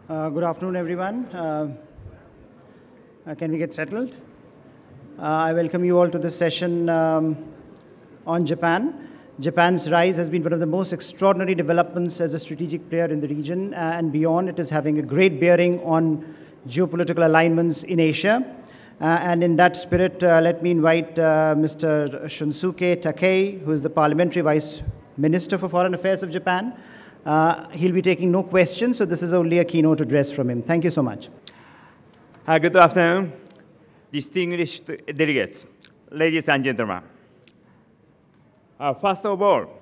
Good afternoon, everyone. Can we get settled? I welcome you all to this session on Japan. Japan's rise has been one of the most extraordinary developments as a strategic player in the region and beyond. It is having a great bearing on geopolitical alignments in Asia. And in that spirit, let me invite Mr. Shunsuke Takei, who is the Parliamentary Vice Minister for Foreign Affairs of Japan. He'll be taking no questions, so this is only a keynote address from him. Thank you so much. Good afternoon, distinguished delegates, ladies and gentlemen. First of all,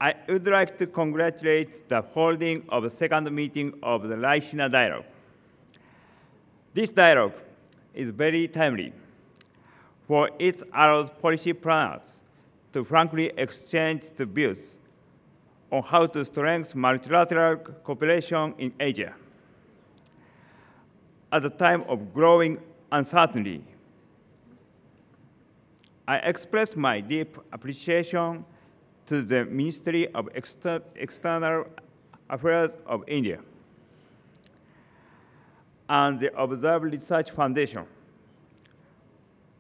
I would like to congratulate the holding of the second meeting of the Raisina Dialogue. This dialogue is very timely, for it allows policy planners to frankly exchange the views on how to strengthen multilateral cooperation in Asia. At a time of growing uncertainty, I express my deep appreciation to the Ministry of External Affairs of India and the Observe Research Foundation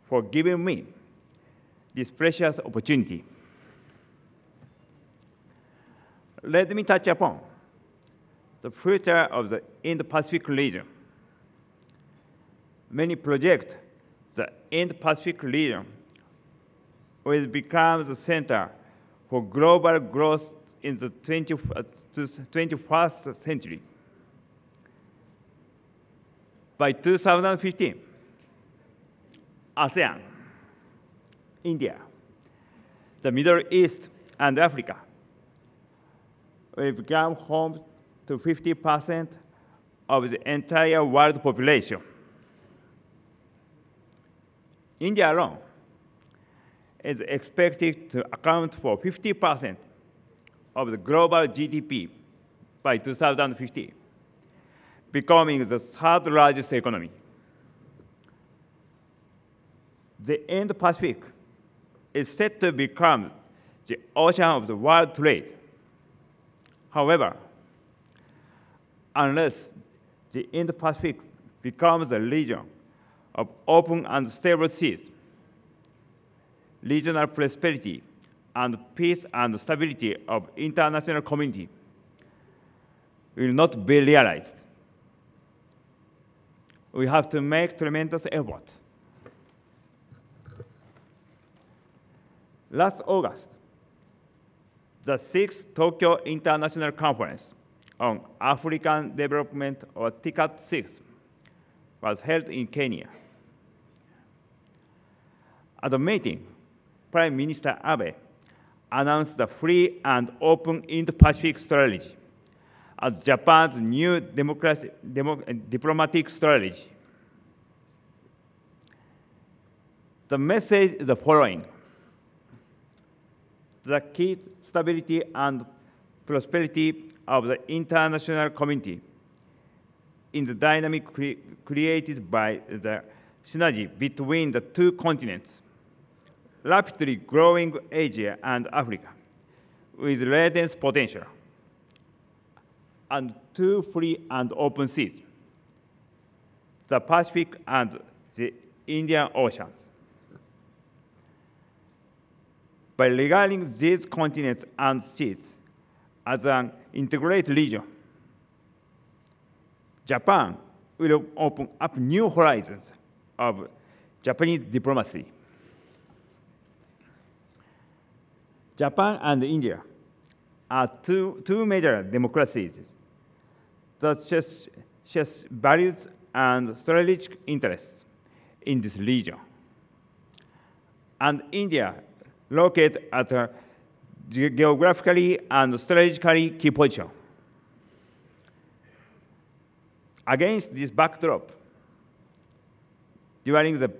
for giving me this precious opportunity. Let me touch upon the future of the Indo-Pacific region. Many project the Indo-Pacific region will become the center for global growth in the 21st century. By 2015, ASEAN, India, the Middle East, and Africa will become home to 50% of the entire world population. India alone is expected to account for 50% of the global GDP by 2050, becoming the third largest economy. The Indo-Pacific is set to become the ocean of the world trade. However, unless the Indo-Pacific becomes a region of open and stable seas, regional prosperity and peace and stability of international community will not be realized. We have to make tremendous effort. Last August, the 6th Tokyo International Conference on African Development, or TICAD-6, was held in Kenya. At the meeting, Prime Minister Abe announced the free and open Indo-Pacific strategy as Japan's new diplomatic strategy. The message is the following: the key stability and prosperity of the international community in the dynamic created by the synergy between the two continents, rapidly growing Asia and Africa, with latent potential, and two free and open seas, the Pacific and the Indian Oceans. By regarding these continents and seas as an integrated region, Japan will open up new horizons of Japanese diplomacy. Japan and India are two major democracies that share values and strategic interests in this region. And India, located at a geographically and strategically key position. Against this backdrop, during the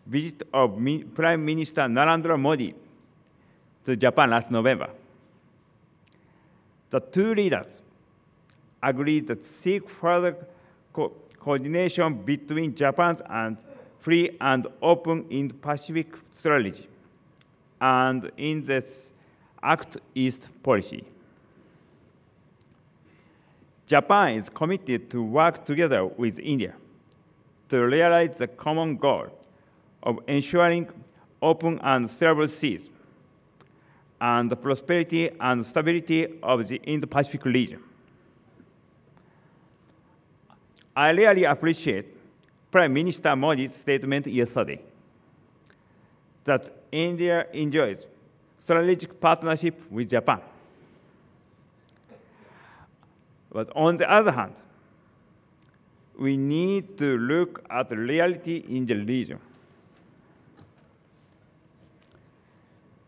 visit of Prime Minister Narendra Modi to Japan last November, the two leaders agreed to seek further coordination between Japan's and free and open Indo-Pacific strategy and in this Act East policy. Japan is committed to work together with India to realize the common goal of ensuring open and stable seas and the prosperity and stability of the Indo-Pacific region. I really appreciate Prime Minister Modi's statement yesterday that India enjoys strategic partnership with Japan. But on the other hand, we need to look at the reality in the region.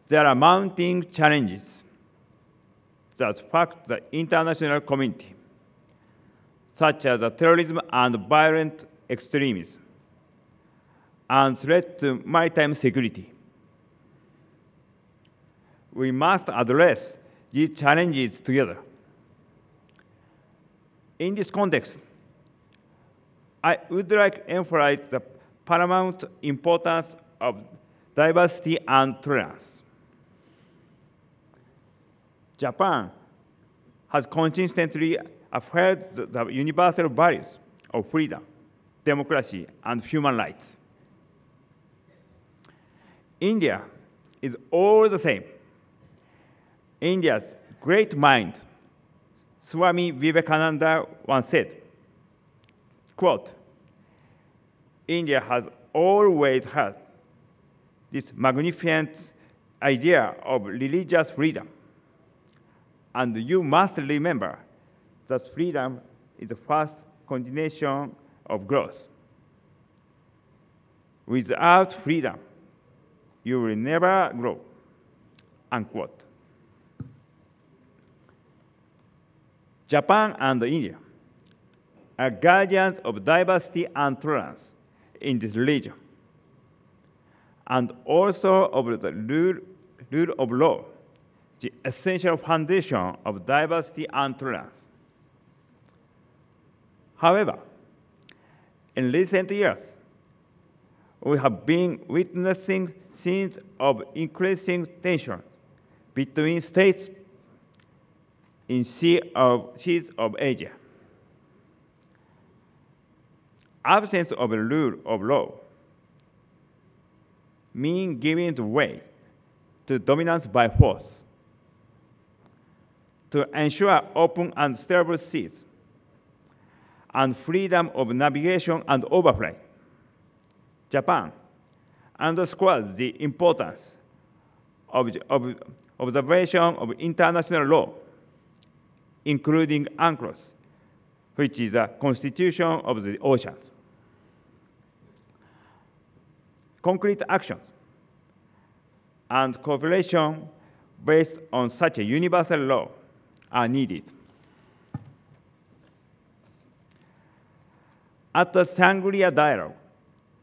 There are mounting challenges that affect the international community, such as terrorism and violent extremism, and threat to maritime security. We must address these challenges together. In this context, I would like to emphasize the paramount importance of diversity and tolerance. Japan has consistently upheld the universal values of freedom, democracy, and human rights. India is all the same. India's great mind, Swami Vivekananda once said, quote, India has always had this magnificent idea of religious freedom. And you must remember that freedom is the first condition of growth. Without freedom, you will never grow, unquote. Japan and India are guardians of diversity and tolerance in this region, and also of the rule of law, the essential foundation of diversity and tolerance. However, in recent years, we have been witnessing scenes of increasing tension between states in seas of Asia. Absence of a rule of law means giving way to dominance by force. To ensure open and stable seas and freedom of navigation and overflight, Japan underscores the importance of the observation of international law, including UNCLOS, which is a constitution of the oceans. Concrete actions and cooperation based on such a universal law are needed. At the Shangri-La Dialogue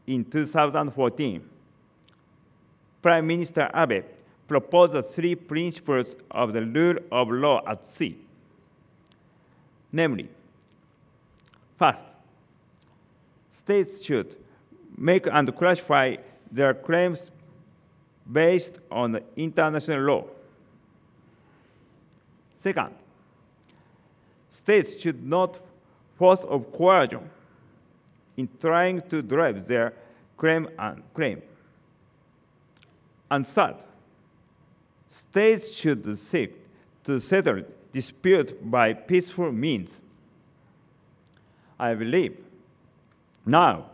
in 2014, Prime Minister Abe proposed the 3 principles of the rule of law at sea. Namely, first, states should make and classify their claims based on international law. Second, states should not force or coercion in trying to drive their claim. And third, states should seek to settle dispute by peaceful means. I believe now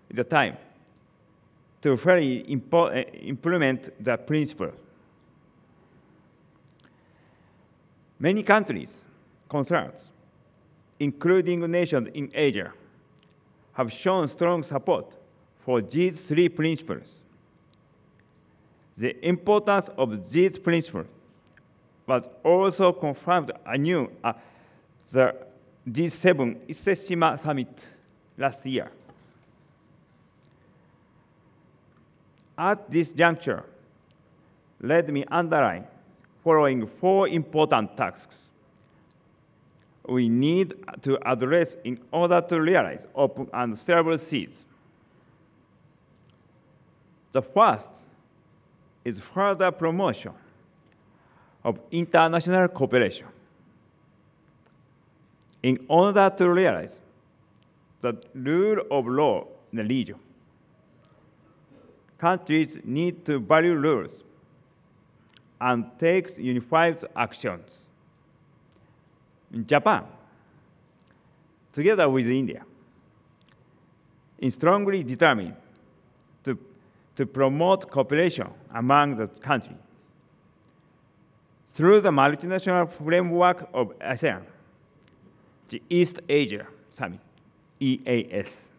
is the time to fully implement the principle. Many countries concerned, including nations in Asia, have shown strong support for these 3 principles. The importance of these principles was also confirmed anew at the G7 Ise-Shima Summit last year. At this juncture, let me underline following 4 important tasks we need to address in order to realize open and stable seas. The first is further promotion of international cooperation. In order to realize the rule of law in the region, countries need to value rules and take unified actions. In Japan, together with India, is strongly determined to promote cooperation among the countries through the multinational framework of ASEAN, the East Asia Summit, EAS,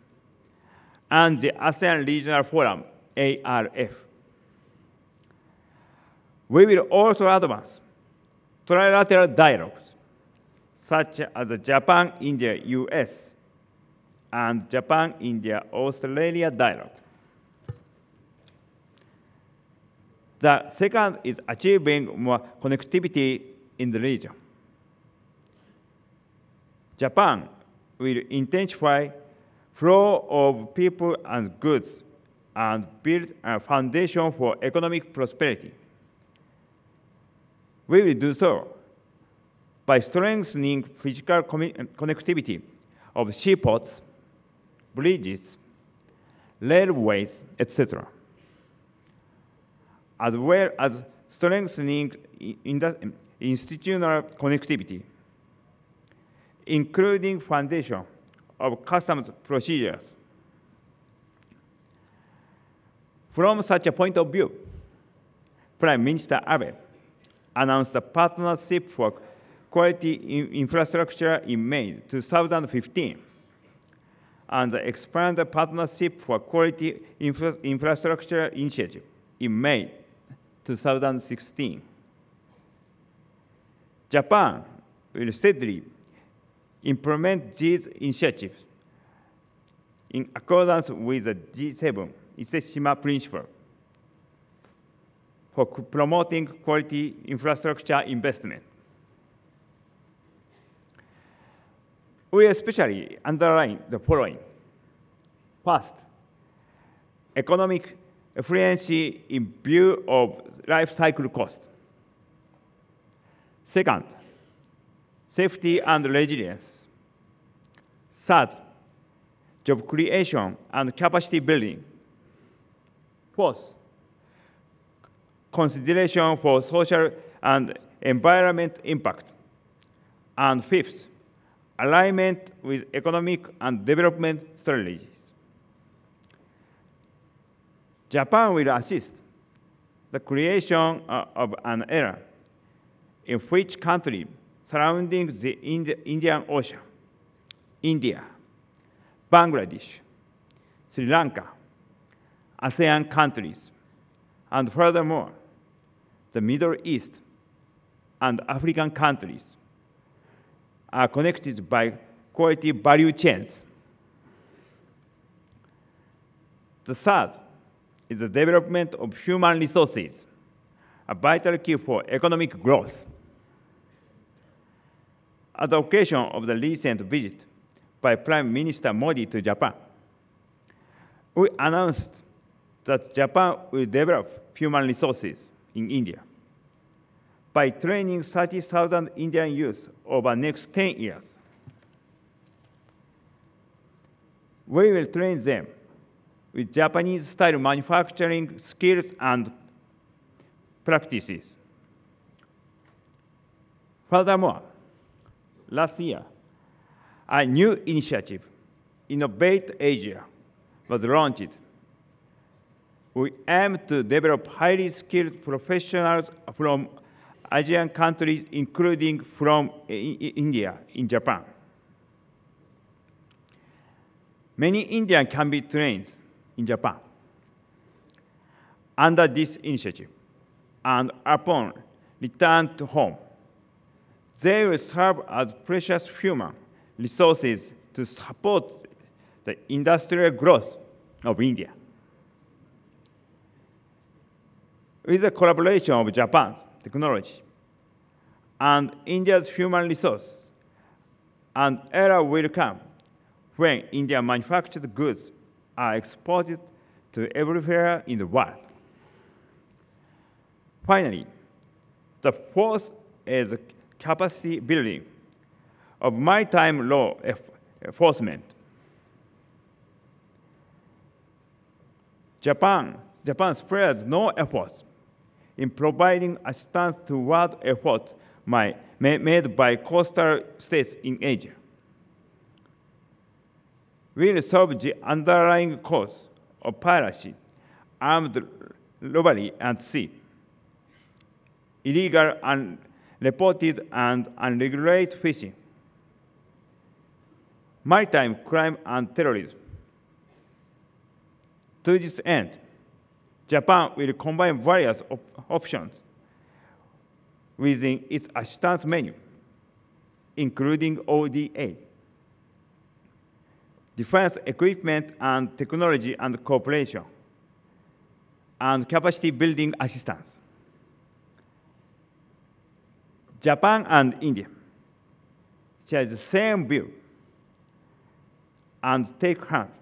and the ASEAN Regional Forum, ARF. We will also advance trilateral dialogues, such as the Japan-India-US and Japan-India-Australia dialogue. The second is achieving more connectivity in the region. Japan will intensify flow of people and goods and build a foundation for economic prosperity. We will do so by strengthening physical connectivity of seaports, bridges, railways, etc., as well as strengthening institutional connectivity, including foundation of customs procedures. From such a point of view, Prime Minister Abe announced a partnership for quality infrastructure in May 2015, and the expanded partnership for quality infrastructure initiative in May 2016. Japan will steadily implement these initiatives in accordance with the G7 Iseshima principle for promoting quality infrastructure investment. We especially underline the following. First, economic efficiency in view of life cycle cost. Second, safety and resilience. Third, job creation and capacity building. Fourth, consideration for social and environment impact. And fifth, alignment with economic and development strategies. Japan will assist the creation of an era in which countries surrounding the Indian Ocean, India, Bangladesh, Sri Lanka, ASEAN countries, and furthermore, the Middle East and African countries are connected by quality value chains. The third is the development of human resources, a vital key for economic growth. At the occasion of the recent visit by Prime Minister Modi to Japan, we announced that Japan will develop human resources in India by training 30,000 Indian youth over the next 10 years. We will train them with Japanese-style manufacturing skills and practices. Furthermore, last year, a new initiative, Innovate Asia, was launched. We aim to develop highly skilled professionals from Asian countries, including from India, in Japan. Many Indians can be trained in Japan under this initiative, and upon return to home, they will serve as precious human resources to support the industrial growth of India. With the collaboration of Japan's technology and India's human resource, an era will come when Indian manufactured goods are exported to everywhere in the world. Finally, the fourth is capacity building of maritime law enforcement. Japan spares no efforts in providing assistance to world efforts made by coastal states in Asia. We will solve the underlying cause of piracy, armed robbery at sea, illegal, unreported, and unregulated fishing, maritime crime, and terrorism. To this end, Japan will combine various options within its assistance menu, including ODA, defense equipment and technology and cooperation, and capacity building assistance. Japan and India share the same view and take hands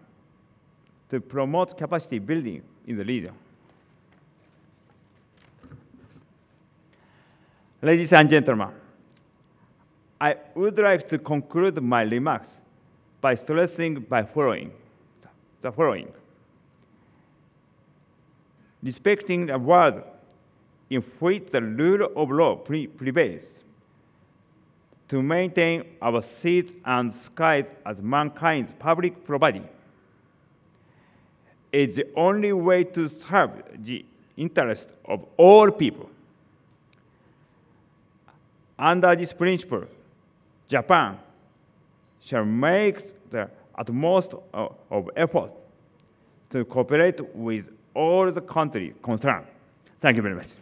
to promote capacity building in the region. Ladies and gentlemen, I would like to conclude my remarks by stressing the following. Respecting a world in which the rule of law prevails, to maintain our seas and skies as mankind's public property, is the only way to serve the interest of all people. Under this principle, Japan shall make the utmost of effort to cooperate with all the countries concerned. Thank you very much.